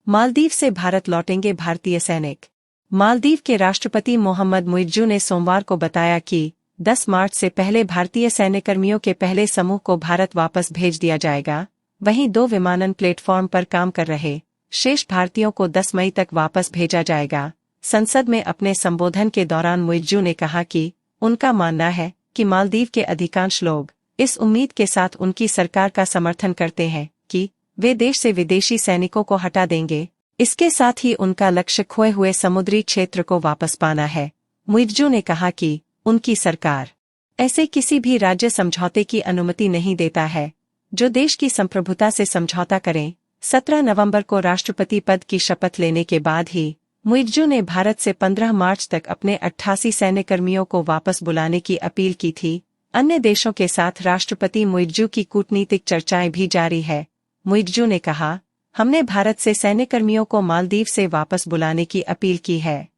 मालदीव से भारत लौटेंगे भारतीय सैनिक। मालदीव के राष्ट्रपति मोहम्मद मुइज्जू ने सोमवार को बताया कि 10 मार्च से पहले भारतीय सैन्यकर्मियों के पहले समूह को भारत वापस भेज दिया जाएगा। वहीं 2 विमानन प्लेटफॉर्म पर काम कर रहे शेष भारतीयों को 10 मई तक वापस भेजा जाएगा। संसद में अपने संबोधन के दौरान मुइज्जू ने कहा कि उनका मानना है कि मालदीव के अधिकांश लोग इस उम्मीद के साथ उनकी सरकार का समर्थन करते हैं कि वे देश से विदेशी सैनिकों को हटा देंगे। इसके साथ ही उनका लक्ष्य खोए हुए समुद्री क्षेत्र को वापस पाना है। मुइज्जू ने कहा कि उनकी सरकार ऐसे किसी भी राज्य समझौते की अनुमति नहीं देता है जो देश की संप्रभुता से समझौता करें। 17 नवंबर को राष्ट्रपति पद की शपथ लेने के बाद ही मुइज्जू ने भारत से 15 मार्च तक अपने 88 सैन्यकर्मियों को वापस बुलाने की अपील की थी। अन्य देशों के साथ राष्ट्रपति मुइज्जू की कूटनीतिक चर्चाएं भी जारी है। मुइज्जू ने कहा, हमने भारत से सैन्यकर्मियों को मालदीव से वापस बुलाने की अपील की है।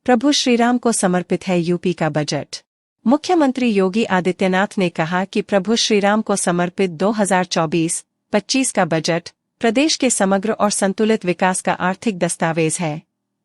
प्रभु श्रीराम को समर्पित है यूपी का बजट। मुख्यमंत्री योगी आदित्यनाथ ने कहा कि प्रभु श्रीराम को समर्पित 2024-25 का बजट प्रदेश के समग्र और संतुलित विकास का आर्थिक दस्तावेज है।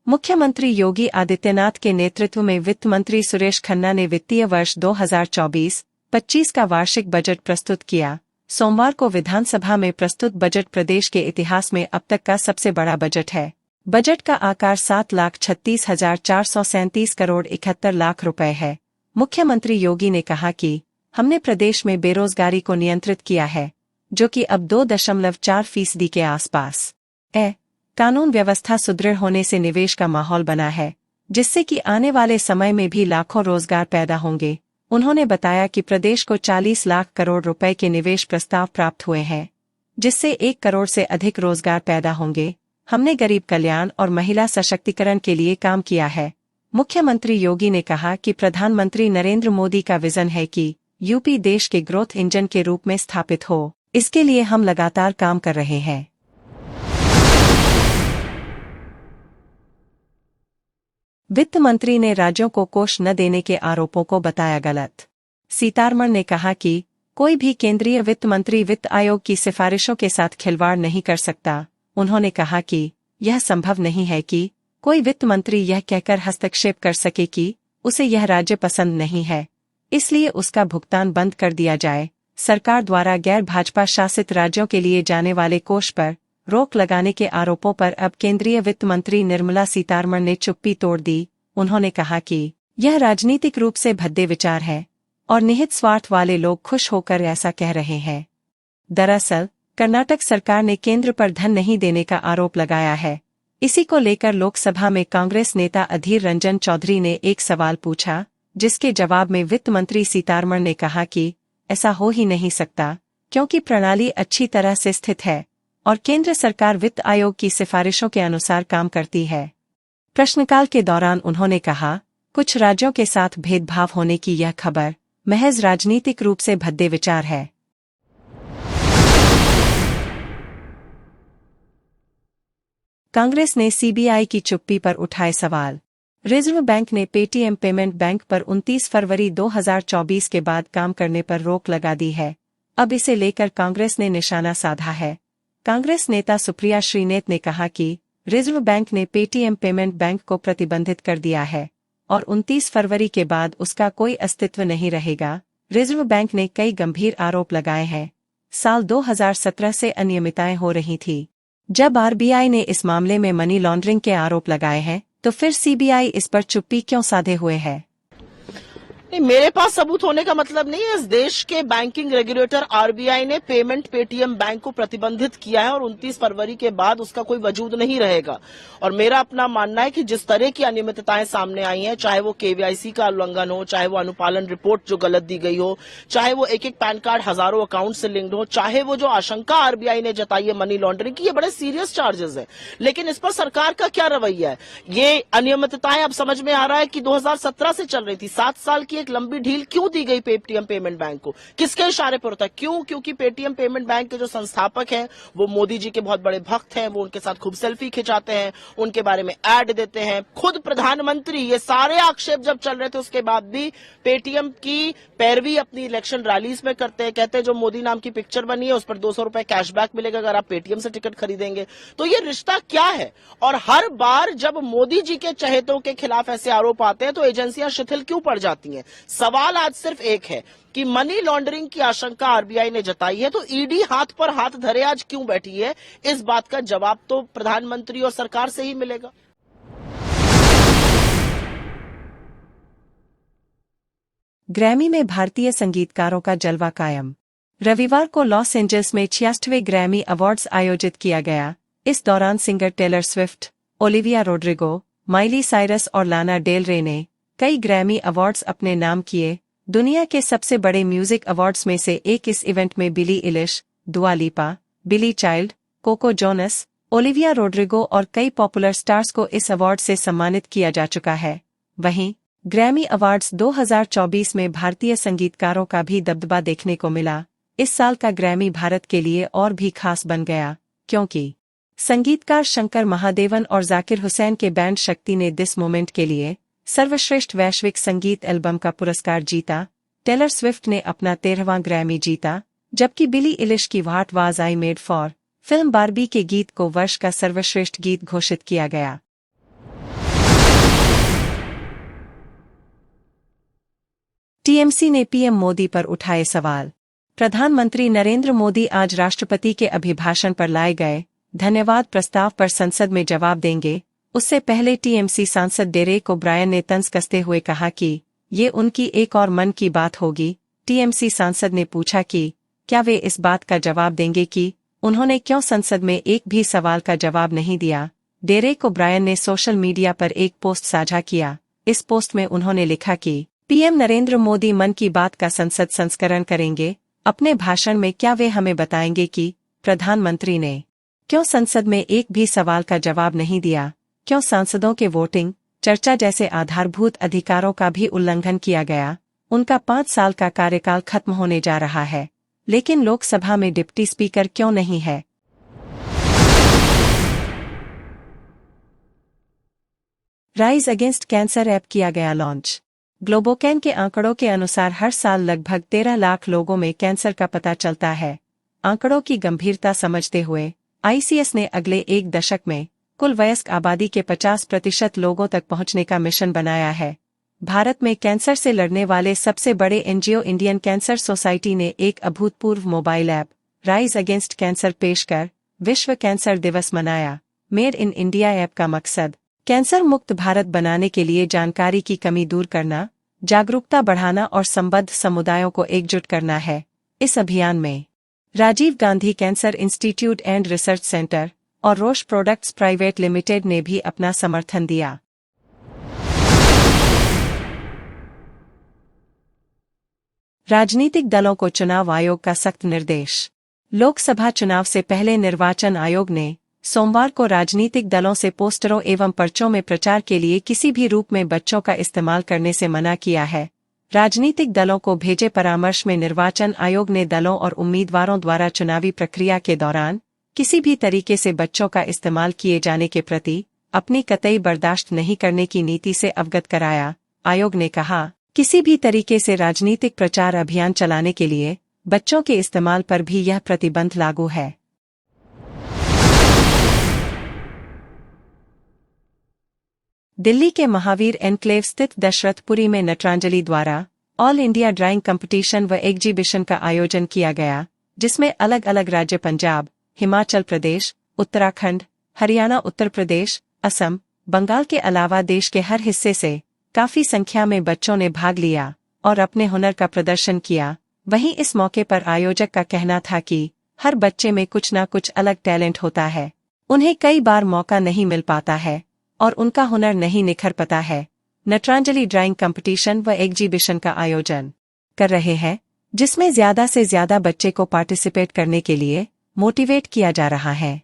मुख्यमंत्री योगी आदित्यनाथ के नेतृत्व में वित्त मंत्री सुरेश खन्ना ने वित्तीय वर्ष 2024-25 का वार्षिक बजट प्रस्तुत किया। सोमवार को विधानसभा में प्रस्तुत बजट प्रदेश के इतिहास में अब तक का सबसे बड़ा बजट है। बजट का आकार 7,36,437 करोड़ 71 लाख रुपए है। मुख्यमंत्री योगी ने कहा कि हमने प्रदेश में बेरोजगारी को नियंत्रित किया है, जो कि अब 2.4% के आसपास है। कानून व्यवस्था सुदृढ़ होने से निवेश का माहौल बना है, जिससे कि आने वाले समय में भी लाखों रोजगार पैदा होंगे। उन्होंने बताया कि प्रदेश को 40 लाख करोड़ रुपए के निवेश प्रस्ताव प्राप्त हुए हैं, जिससे 1 करोड़ से अधिक रोजगार पैदा होंगे। हमने गरीब कल्याण और महिला सशक्तिकरण के लिए काम किया है। मुख्यमंत्री योगी ने कहा कि प्रधानमंत्री नरेंद्र मोदी का विजन है कि यूपी देश के ग्रोथ इंजन के रूप में स्थापित हो। इसके लिए हम लगातार काम कर रहे हैं। वित्त मंत्री ने राज्यों को कोष न देने के आरोपों को बताया गलत। सीतारमण ने कहा कि कोई भी केंद्रीय वित्त मंत्री वित्त आयोग की सिफारिशों के साथ खिलवाड़ नहीं कर सकता। उन्होंने कहा कि यह संभव नहीं है कि कोई वित्त मंत्री यह कहकर हस्तक्षेप कर सके कि उसे यह राज्य पसंद नहीं है, इसलिए उसका भुगतान बंद कर दिया जाए। सरकार द्वारा गैर भाजपा शासित राज्यों के लिए जाने वाले कोष पर रोक लगाने के आरोपों पर अब केंद्रीय वित्त मंत्री निर्मला सीतारमण ने चुप्पी तोड़ दी। उन्होंने कहा कि यह राजनीतिक रूप से भद्दे विचार है और निहित स्वार्थ वाले लोग खुश होकर ऐसा कह रहे हैं। दरअसल कर्नाटक सरकार ने केंद्र पर धन नहीं देने का आरोप लगाया है। इसी को लेकर लोकसभा में कांग्रेस नेता अधीर रंजन चौधरी ने एक सवाल पूछा, जिसके जवाब में वित्त मंत्री सीतारमण ने कहा कि ऐसा हो ही नहीं सकता, क्योंकि प्रणाली अच्छी तरह से स्थित है और केंद्र सरकार वित्त आयोग की सिफारिशों के अनुसार काम करती है। प्रश्नकाल के दौरान उन्होंने कहा, कुछ राज्यों के साथ भेदभाव होने की यह खबर महज राजनीतिक रूप से भद्दे विचार है। कांग्रेस ने सीबीआई की चुप्पी पर उठाए सवाल। रिजर्व बैंक ने पेटीएम पेमेंट बैंक पर 29 फरवरी 2024 के बाद काम करने पर रोक लगा दी है। अब इसे लेकर कांग्रेस ने निशाना साधा है। कांग्रेस नेता सुप्रिया श्रीनेत ने कहा कि रिजर्व बैंक ने पेटीएम पेमेंट बैंक को प्रतिबंधित कर दिया है और 29 फरवरी के बाद उसका कोई अस्तित्व नहीं रहेगा। रिजर्व बैंक ने कई गंभीर आरोप लगाए हैं। साल 2017 से अनियमितताएं हो रही थी। जब आरबीआई ने इस मामले में मनी लॉन्ड्रिंग के आरोप लगाए हैं, तो फिर सीबीआई इस पर चुप्पी क्यों साधे हुए है? नहीं, मेरे पास सबूत होने का मतलब नहीं है। इस देश के बैंकिंग रेगुलेटर आरबीआई ने पेमेंट पेटीएम बैंक को प्रतिबंधित किया है और 29 फरवरी के बाद उसका कोई वजूद नहीं रहेगा। और मेरा अपना मानना है कि जिस तरह की अनियमितताएं सामने आई हैं, चाहे वो केवीआईसी का उल्लंघन हो, चाहे वो अनुपालन रिपोर्ट जो गलत दी गई हो, चाहे वो एक एक पैन कार्ड हजारों अकाउंट से लिंक्ड हो, चाहे वो जो आशंका आरबीआई ने जताई है मनी लॉन्ड्रिंग की, ये बड़े सीरियस चार्जेस है। लेकिन इस पर सरकार का क्या रवैया है? ये अनियमितताएं अब समझ में आ रहा है कि 2017 से चल रही थी। 7 साल की एक लंबी ढील क्यों दी गई पेटीएम पेमेंट बैंक को? किसके इशारे पर होता है? क्यों? क्योंकि पेटीएम पेमेंट बैंक के जो संस्थापक हैं वो मोदी जी के बहुत बड़े भक्त हैं, वो उनके साथ खूब सेल्फी खिंचाते हैं, उनके बारे में ऐड देते हैं। खुद प्रधानमंत्री, ये सारे आक्षेप जब चल रहे थे उसके बाद भी पेटीएम की पैरवी अपनी इलेक्शन रैलीज में करते हैं, कहते हैं जो मोदी नाम की पिक्चर बनी है उस पर 200 रुपए कैशबैक मिलेगा अगर आप पेटीएम से टिकट खरीदेंगे। तो ये रिश्ता क्या है? और हर बार जब मोदी जी के चहेतों के खिलाफ ऐसे आरोप आते हैं तो एजेंसियां शिथिल क्यों पड़ जाती हैं? सवाल आज सिर्फ एक है कि मनी लॉन्ड्रिंग की आशंका आरबीआई ने जताई है तो ईडी हाथ पर हाथ धरे आज क्यों बैठी है? इस बात का जवाब तो प्रधानमंत्री और सरकार से ही मिलेगा। ग्रैमी में भारतीय संगीतकारों का जलवा कायम। रविवार को लॉस एंजल्स में 66वें ग्रैमी अवार्ड्स आयोजित किया गया। इस दौरान singer Taylor Swift, Olivia Rodrigo, Miley Cyrus और लाना डेल रे ने कई ग्रैमी अवार्ड्स अपने नाम किए। दुनिया के सबसे बड़े म्यूजिक अवार्ड्स में से एक इस इवेंट में बिली Eilish, Dua Lipa, Billy Child, Coco Jonas, Olivia Rodrigo और कई पॉपुलर स्टार्स को इस अवार्ड से सम्मानित किया जा चुका है। वहीं ग्रैमी अवार्ड्स 2024 में भारतीय संगीतकारों का भी दबदबा देखने को मिला। इस साल का ग्रैमी भारत के लिए और भी खास बन गया क्योंकि संगीतकार शंकर महादेवन और जाकिर हुसैन के बैंड शक्ति ने दिस मोमेंट के लिए सर्वश्रेष्ठ वैश्विक संगीत एल्बम का पुरस्कार जीता। टेलर स्विफ्ट ने अपना 13वां ग्रैमी जीता, जबकि बिली इलिश की what was I made for film Barbie के गीत को वर्ष का सर्वश्रेष्ठ गीत घोषित किया गया। टीएमसी ने पीएम मोदी पर उठाए सवाल। प्रधानमंत्री नरेंद्र मोदी आज राष्ट्रपति के अभिभाषण पर लाए गए धन्यवाद प्रस्ताव पर संसद में जवाब देंगे। उससे पहले टीएमसी सांसद डेरेक ओब्रायन ने तंज कसते हुए कहा कि ये उनकी एक और मन की बात होगी। टीएमसी सांसद ने पूछा कि क्या वे इस बात का जवाब देंगे कि उन्होंने क्यों संसद में एक भी सवाल का जवाब नहीं दिया। डेरेक ओब्रायन ने सोशल मीडिया पर एक पोस्ट साझा किया। इस पोस्ट में उन्होंने लिखा कि पीएम नरेंद्र मोदी मन की बात का संसद संस्करण करेंगे। अपने भाषण में क्या वे हमें बताएंगे कि प्रधानमंत्री ने क्यों संसद में एक भी सवाल का जवाब नहीं दिया? क्यों सांसदों के वोटिंग, चर्चा जैसे आधारभूत अधिकारों का भी उल्लंघन किया गया? उनका 5 साल का कार्यकाल खत्म होने जा रहा है, लेकिन लोकसभा में डिप्टी स्पीकर क्यों नहीं है? राइज अगेंस्ट कैंसर ऐप किया गया लॉन्च। ग्लोबोकैन के आंकड़ों के अनुसार हर साल लगभग 13 लाख लोगों में कैंसर का पता चलता है। आंकड़ों की गंभीरता समझते हुए आईसीएस ने अगले 1 दशक में कुल वयस्क आबादी के 50% लोगों तक पहुंचने का मिशन बनाया है। भारत में कैंसर से लड़ने वाले सबसे बड़े एनजीओ इंडियन कैंसर सोसाइटी ने एक अभूतपूर्व mobile app rise against cancer पेश कर विश्व कैंसर दिवस मनाया। मेड इन इंडिया ऐप का मकसद कैंसर मुक्त भारत बनाने के लिए जानकारी की कमी दूर करना, जागरूकता बढ़ाना और संबद्ध समुदायों को एकजुट करना है। इस अभियान में Rajiv Gandhi Cancer Institute and Research Centre और रोश प्रोडक्ट्स प्राइवेट लिमिटेड ने भी अपना समर्थन दिया। राजनीतिक दलों को चुनाव आयोग का सख्त निर्देश। लोकसभा चुनाव से पहले निर्वाचन आयोग ने सोमवार को राजनीतिक दलों से पोस्टरों एवं पर्चों में प्रचार के लिए किसी भी रूप में बच्चों का इस्तेमाल करने से मना किया है। राजनीतिक दलों को भेजे परामर्श में निर्वाचन आयोग ने दलों और उम्मीदवारों द्वारा चुनावी प्रक्रिया के दौरान किसी भी तरीके से बच्चों का इस्तेमाल किए जाने के प्रति अपनी कतई बर्दाश्त नहीं करने की नीति से अवगत कराया। आयोग ने कहा, किसी भी तरीके से राजनीतिक प्रचार अभियान चलाने के लिए बच्चों के इस्तेमाल पर भी यह प्रतिबंध लागू है। दिल्ली के महावीर एनक्लेव स्थित दशरथपुरी में नटरांजलि द्वारा ऑल इंडिया ड्राइंग कंपटीशन व एग्जीबिशन का आयोजन किया गया, जिसमें अलग अलग राज्य पंजाब, हिमाचल प्रदेश, उत्तराखंड, हरियाणा, उत्तर प्रदेश, असम, बंगाल के अलावा देश के हर हिस्से से काफी संख्या में बच्चों ने भाग लिया और अपने हुनर का प्रदर्शन किया। वहीं इस मौके पर आयोजक का कहना था कि हर बच्चे में कुछ न कुछ अलग टैलेंट होता है, उन्हें कई बार मौका नहीं मिल पाता है और उनका हुनर नहीं निखर पाता है। नटरांजलि ड्राइंग कंपटीशन व एग्जीबिशन का आयोजन कर रहे हैं, जिसमें ज्यादा से ज्यादा बच्चे को पार्टिसिपेट करने के लिए मोटिवेट किया जा रहा है।